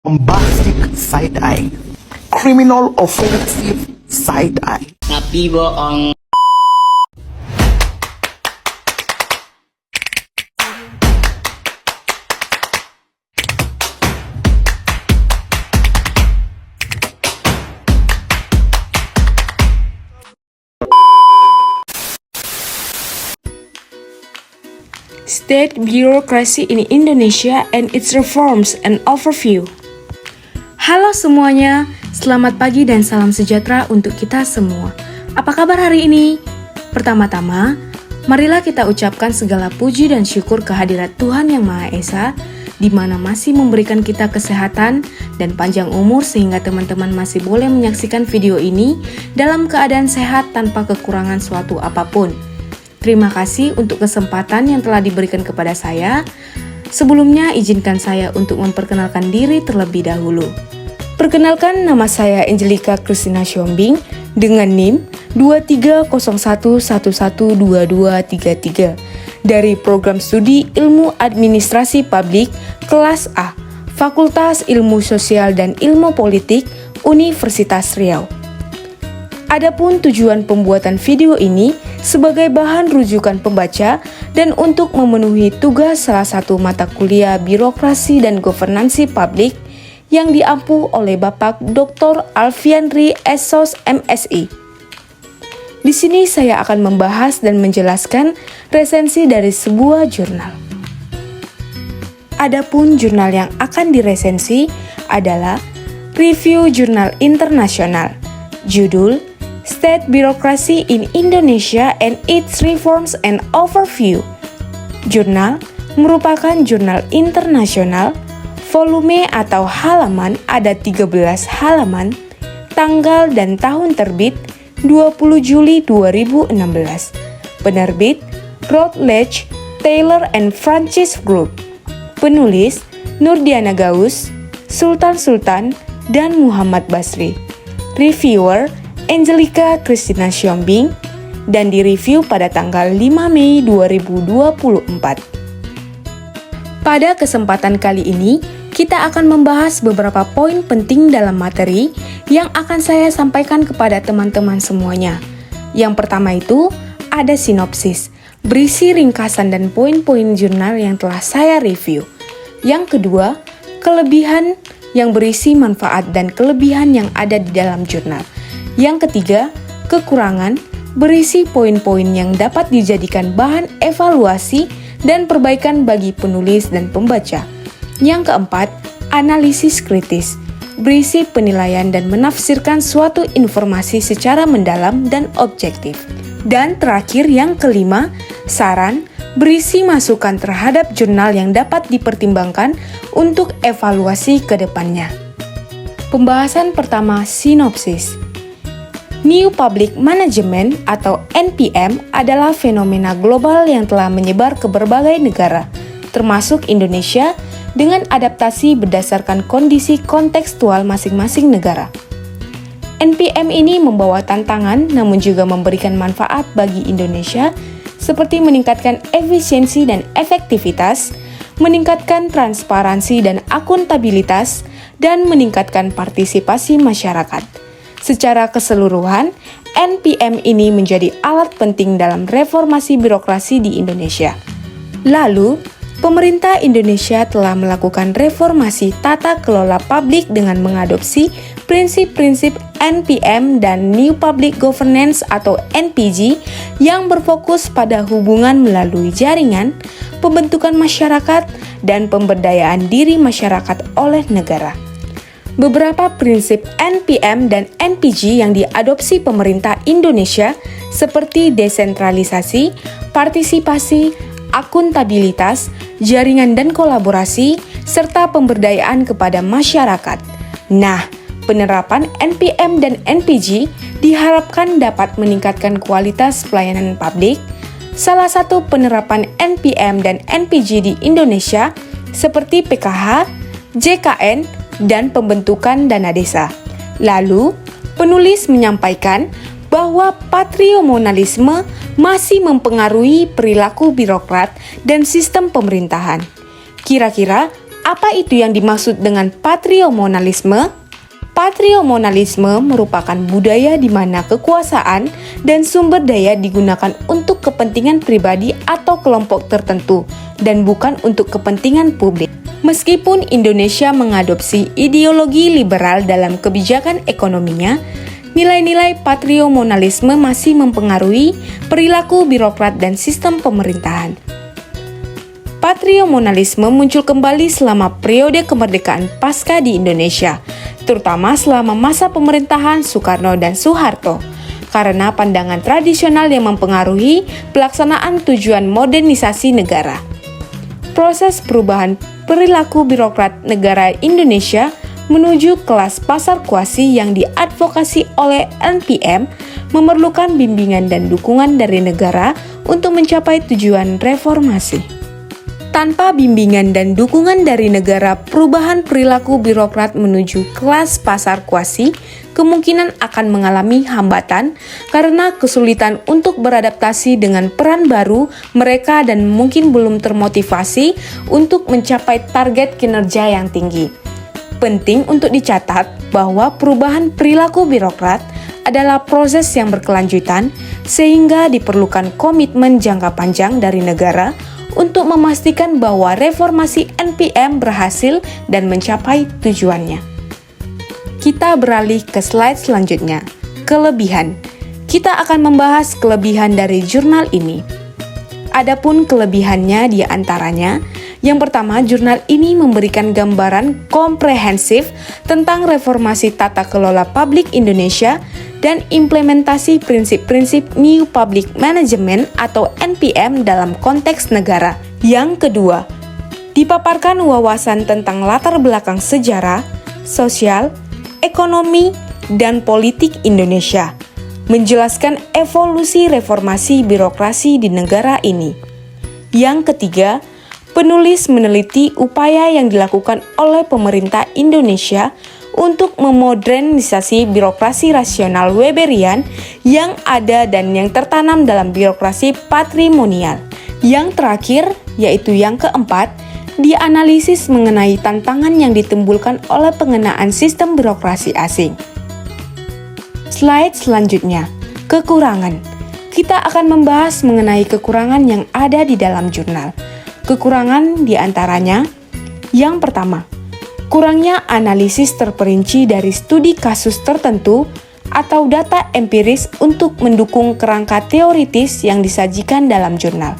bombastic side-eye, criminal offensive side-eye. Tapi bohong. State Bureaucracy in Indonesia and its Reforms and Overview. Halo semuanya, selamat pagi dan salam sejahtera untuk kita semua. Apa kabar hari ini? Pertama-tama, marilah kita ucapkan segala puji dan syukur kehadirat Tuhan Yang Maha Esa, di mana masih memberikan kita kesehatan dan panjang umur sehingga teman-teman masih boleh menyaksikan video ini dalam keadaan sehat tanpa kekurangan suatu apapun. Terima kasih untuk kesempatan yang telah diberikan kepada saya. Sebelumnya, izinkan saya untuk memperkenalkan diri terlebih dahulu. Perkenalkan, nama saya Angelika Christina Siombing dengan NIM 2301112233 dari Program Studi Ilmu Administrasi Publik Kelas A, Fakultas Ilmu Sosial dan Ilmu Politik, Universitas Riau. Adapun tujuan pembuatan video ini sebagai bahan rujukan pembaca dan untuk memenuhi tugas salah satu mata kuliah Birokrasi dan Governansi Publik yang diampu oleh Bapak Dr. Alfiandri Esos MSI. Di sini saya akan membahas dan menjelaskan resensi dari sebuah jurnal. Adapun jurnal yang akan diresensi adalah Review Jurnal Internasional, judul State Bureaucracy in Indonesia and its Reforms and Overview. Jurnal merupakan jurnal internasional, volume atau halaman ada 13 halaman, tanggal dan tahun terbit 20 Juli 2016. Penerbit Routledge, Taylor and Francis Group. Penulis Nurdiana Gaus, Sultan Sultan, dan Muhammad Basri. Reviewer Angelika Christina Siombing, dan direview pada tanggal 5 Mei 2024. Pada kesempatan kali ini, kita akan membahas beberapa poin penting dalam materi yang akan saya sampaikan kepada teman-teman semuanya. Yang pertama itu, ada sinopsis, berisi ringkasan dan poin-poin jurnal yang telah saya review. Yang kedua, kelebihan yang berisi manfaat dan kelebihan yang ada di dalam jurnal. Yang ketiga, kekurangan berisi poin-poin yang dapat dijadikan bahan evaluasi dan perbaikan bagi penulis dan pembaca. Yang keempat, analisis kritis berisi penilaian dan menafsirkan suatu informasi secara mendalam dan objektif. Dan terakhir, yang kelima, saran berisi masukan terhadap jurnal yang dapat dipertimbangkan untuk evaluasi ke depannya. Pembahasan pertama, sinopsis. New Public Management atau NPM adalah fenomena global yang telah menyebar ke berbagai negara, termasuk Indonesia, dengan adaptasi berdasarkan kondisi kontekstual masing-masing negara. NPM ini membawa tantangan namun juga memberikan manfaat bagi Indonesia seperti meningkatkan efisiensi dan efektivitas, meningkatkan transparansi dan akuntabilitas, dan meningkatkan partisipasi masyarakat. Secara keseluruhan, NPM ini menjadi alat penting dalam reformasi birokrasi di Indonesia. Lalu, pemerintah Indonesia telah melakukan reformasi tata kelola publik dengan mengadopsi prinsip-prinsip NPM dan New Public Governance atau NPG yang berfokus pada hubungan melalui jaringan, pembentukan masyarakat, dan pemberdayaan diri masyarakat oleh negara. Beberapa prinsip NPM dan NPG yang diadopsi pemerintah Indonesia seperti desentralisasi, partisipasi, akuntabilitas, jaringan dan kolaborasi, serta pemberdayaan kepada masyarakat. Nah, penerapan NPM dan NPG diharapkan dapat meningkatkan kualitas pelayanan publik. Salah satu penerapan NPM dan NPG di Indonesia seperti PKH, JKN, dan pembentukan dana desa. Lalu, penulis menyampaikan bahwa patriomonalisme masih mempengaruhi perilaku birokrat dan sistem pemerintahan. Kira-kira Apa itu yang dimaksud dengan patriomonalisme? Patriomonalisme merupakan budaya di mana kekuasaan dan sumber daya digunakan untuk kepentingan pribadi atau kelompok tertentu dan bukan untuk kepentingan publik. Meskipun Indonesia mengadopsi ideologi liberal dalam kebijakan ekonominya, nilai-nilai patriomonalisme masih mempengaruhi perilaku birokrat dan sistem pemerintahan. Patriomonalisme muncul kembali selama periode kemerdekaan pasca di Indonesia, terutama selama masa pemerintahan Soekarno dan Soeharto, karena pandangan tradisional yang mempengaruhi pelaksanaan tujuan modernisasi negara. Proses perubahan perilaku birokrat negara Indonesia menuju kelas pasar kuasi yang diadvokasi oleh NPM memerlukan bimbingan dan dukungan dari negara untuk mencapai tujuan reformasi. Tanpa bimbingan dan dukungan dari negara, perubahan perilaku birokrat menuju kelas pasar kuasi kemungkinan akan mengalami hambatan karena kesulitan untuk beradaptasi dengan peran baru mereka dan mungkin belum termotivasi untuk mencapai target kinerja yang tinggi. Penting untuk dicatat bahwa perubahan perilaku birokrat adalah proses yang berkelanjutan sehingga diperlukan komitmen jangka panjang dari negara untuk memastikan bahwa reformasi NPM berhasil dan mencapai tujuannya. Kita beralih ke slide selanjutnya, kelebihan. Kita akan membahas kelebihan dari jurnal ini. Adapun kelebihannya di antaranya, yang pertama, jurnal ini memberikan gambaran komprehensif tentang reformasi tata kelola publik Indonesia dan implementasi prinsip-prinsip New Public Management atau NPM dalam konteks negara. Yang kedua, dipaparkan wawasan tentang latar belakang sejarah, sosial, ekonomi, dan politik Indonesia, menjelaskan evolusi reformasi birokrasi di negara ini. Yang ketiga, penulis meneliti upaya yang dilakukan oleh pemerintah Indonesia untuk memodernisasi birokrasi rasional Weberian yang ada dan yang tertanam dalam birokrasi patrimonial. Yang terakhir, yaitu yang keempat, dianalisis mengenai tantangan yang ditimbulkan oleh pengenaan sistem birokrasi asing. Slide selanjutnya, kekurangan. Kita akan membahas mengenai kekurangan yang ada di dalam jurnal. Kekurangan diantaranya, yang pertama, kurangnya analisis terperinci dari studi kasus tertentu atau data empiris untuk mendukung kerangka teoritis yang disajikan dalam jurnal,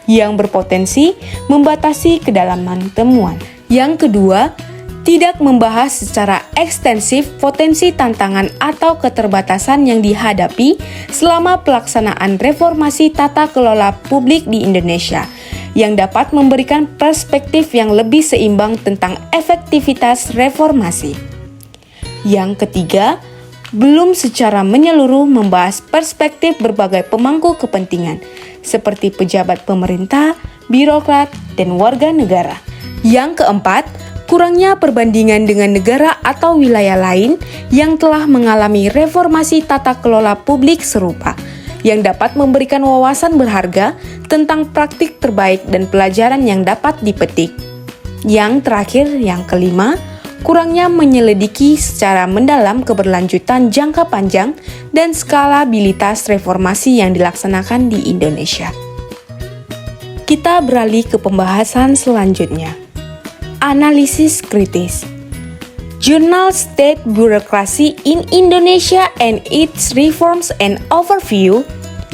yang berpotensi membatasi kedalaman temuan. Yang kedua, tidak membahas secara ekstensif potensi tantangan atau keterbatasan yang dihadapi selama pelaksanaan reformasi tata kelola publik di Indonesia, yang dapat memberikan perspektif yang lebih seimbang tentang efektivitas reformasi. Yang ketiga, belum secara menyeluruh membahas perspektif berbagai pemangku kepentingan, seperti pejabat pemerintah, birokrat, dan warga negara. Yang keempat, kurangnya perbandingan dengan negara atau wilayah lain yang telah mengalami reformasi tata kelola publik serupa, yang dapat memberikan wawasan berharga tentang praktik terbaik dan pelajaran yang dapat dipetik. Yang terakhir, yang kelima, kurangnya menyelidiki secara mendalam keberlanjutan jangka panjang dan skalabilitas reformasi yang dilaksanakan di Indonesia. Kita beralih ke pembahasan selanjutnya. Analisis kritis. Jurnal State Bureaucracy in Indonesia and its Reforms and Overview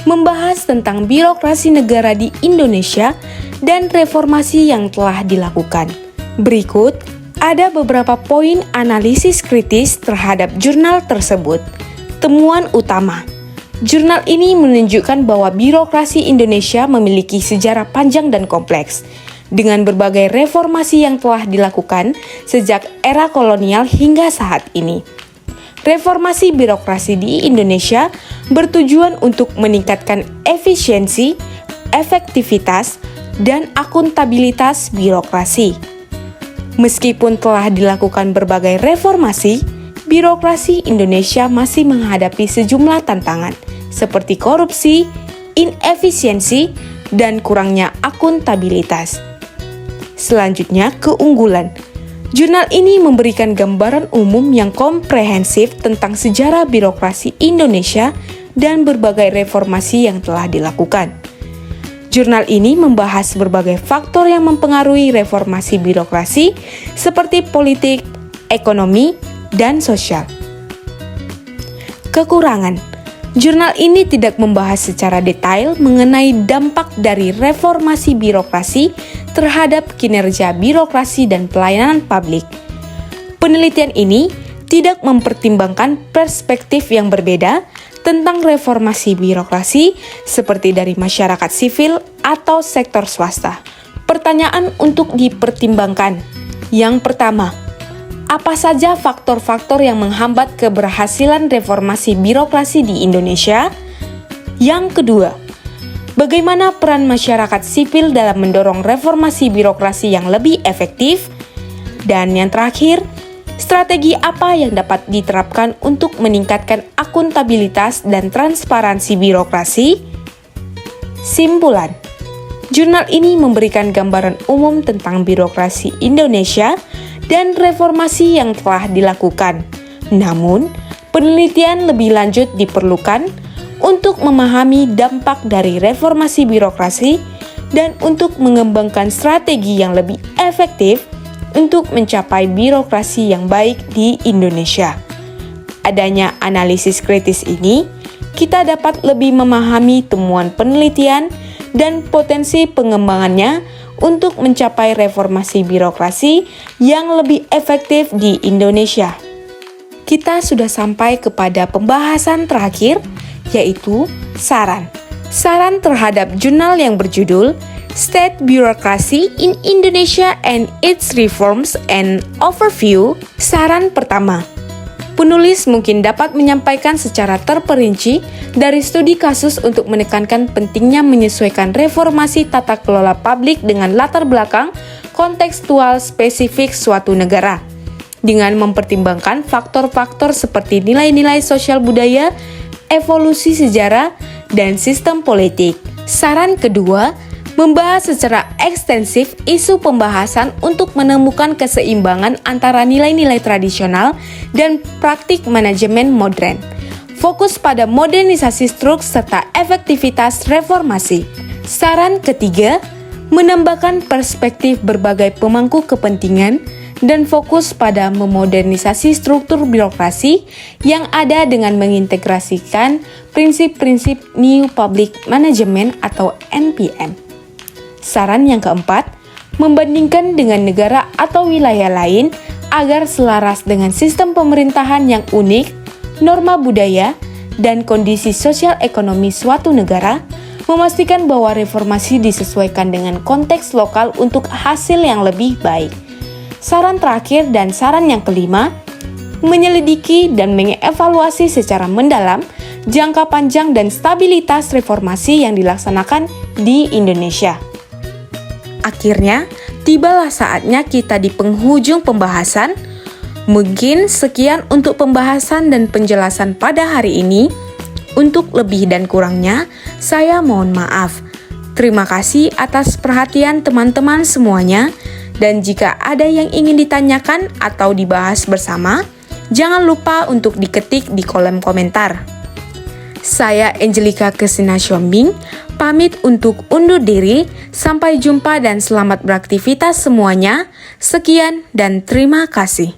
membahas tentang birokrasi negara di Indonesia dan reformasi yang telah dilakukan. Berikut ada beberapa poin analisis kritis terhadap jurnal tersebut. Temuan utama. Jurnal ini menunjukkan bahwa birokrasi Indonesia memiliki sejarah panjang dan kompleks, dengan berbagai reformasi yang telah dilakukan sejak era kolonial hingga saat ini. Reformasi birokrasi di Indonesia bertujuan untuk meningkatkan efisiensi, efektivitas, dan akuntabilitas birokrasi. Meskipun telah dilakukan berbagai reformasi, birokrasi Indonesia masih menghadapi sejumlah tantangan, seperti korupsi, inefisiensi, dan kurangnya akuntabilitas. Selanjutnya, keunggulan. Jurnal ini memberikan gambaran umum yang komprehensif tentang sejarah birokrasi Indonesia dan berbagai reformasi yang telah dilakukan. Jurnal ini membahas berbagai faktor yang mempengaruhi reformasi birokrasi seperti politik, ekonomi, dan sosial. Kekurangan. Jurnal ini tidak membahas secara detail mengenai dampak dari reformasi birokrasi terhadap kinerja birokrasi dan pelayanan publik. Penelitian ini tidak mempertimbangkan perspektif yang berbeda tentang reformasi birokrasi seperti dari masyarakat sivil atau sektor swasta. Pertanyaan untuk dipertimbangkan. Yang pertama, apa saja faktor-faktor yang menghambat keberhasilan reformasi birokrasi di Indonesia? Yang kedua, bagaimana peran masyarakat sipil dalam mendorong reformasi birokrasi yang lebih efektif? Dan yang terakhir, strategi apa yang dapat diterapkan untuk meningkatkan akuntabilitas dan transparansi birokrasi? Simpulan, jurnal ini memberikan gambaran umum tentang birokrasi Indonesia dan reformasi yang telah dilakukan. Namun, penelitian lebih lanjut diperlukan untuk memahami dampak dari reformasi birokrasi dan untuk mengembangkan strategi yang lebih efektif untuk mencapai birokrasi yang baik di Indonesia. Adanya analisis kritis ini, kita dapat lebih memahami temuan penelitian dan potensi pengembangannya untuk mencapai reformasi birokrasi yang lebih efektif di Indonesia. Kita sudah sampai kepada pembahasan terakhir, yaitu saran. Saran terhadap jurnal yang berjudul State Bureaucracy in Indonesia and Its Reforms and Overview. Saran pertama, penulis mungkin dapat menyampaikan secara terperinci dari studi kasus untuk menekankan pentingnya menyesuaikan reformasi tata kelola publik dengan latar belakang kontekstual spesifik suatu negara, dengan mempertimbangkan faktor-faktor seperti nilai-nilai sosial budaya, evolusi sejarah, dan sistem politik. Saran kedua, membahas secara ekstensif isu pembahasan untuk menemukan keseimbangan antara nilai-nilai tradisional dan praktik manajemen modern. Fokus pada modernisasi struktur serta efektivitas reformasi. Saran ketiga, menambahkan perspektif berbagai pemangku kepentingan dan fokus pada memodernisasi struktur birokrasi yang ada dengan mengintegrasikan prinsip-prinsip New Public Management atau NPM. Saran yang keempat, membandingkan dengan negara atau wilayah lain agar selaras dengan sistem pemerintahan yang unik, norma budaya, dan kondisi sosial ekonomi suatu negara, memastikan bahwa reformasi disesuaikan dengan konteks lokal untuk hasil yang lebih baik. Saran terakhir dan saran yang kelima, menyelidiki dan mengevaluasi secara mendalam jangka panjang dan stabilitas reformasi yang dilaksanakan di Indonesia. Akhirnya, tibalah saatnya kita di penghujung pembahasan. Mungkin sekian untuk pembahasan dan penjelasan pada hari ini. Untuk lebih dan kurangnya, saya mohon maaf. Terima kasih atas perhatian teman-teman semuanya. Dan jika ada yang ingin ditanyakan atau dibahas bersama, jangan lupa untuk diketik di kolom komentar. Saya Angelika Kesina Siombing, pamit untuk undur diri. Sampai jumpa dan selamat beraktivitas semuanya. Sekian dan terima kasih.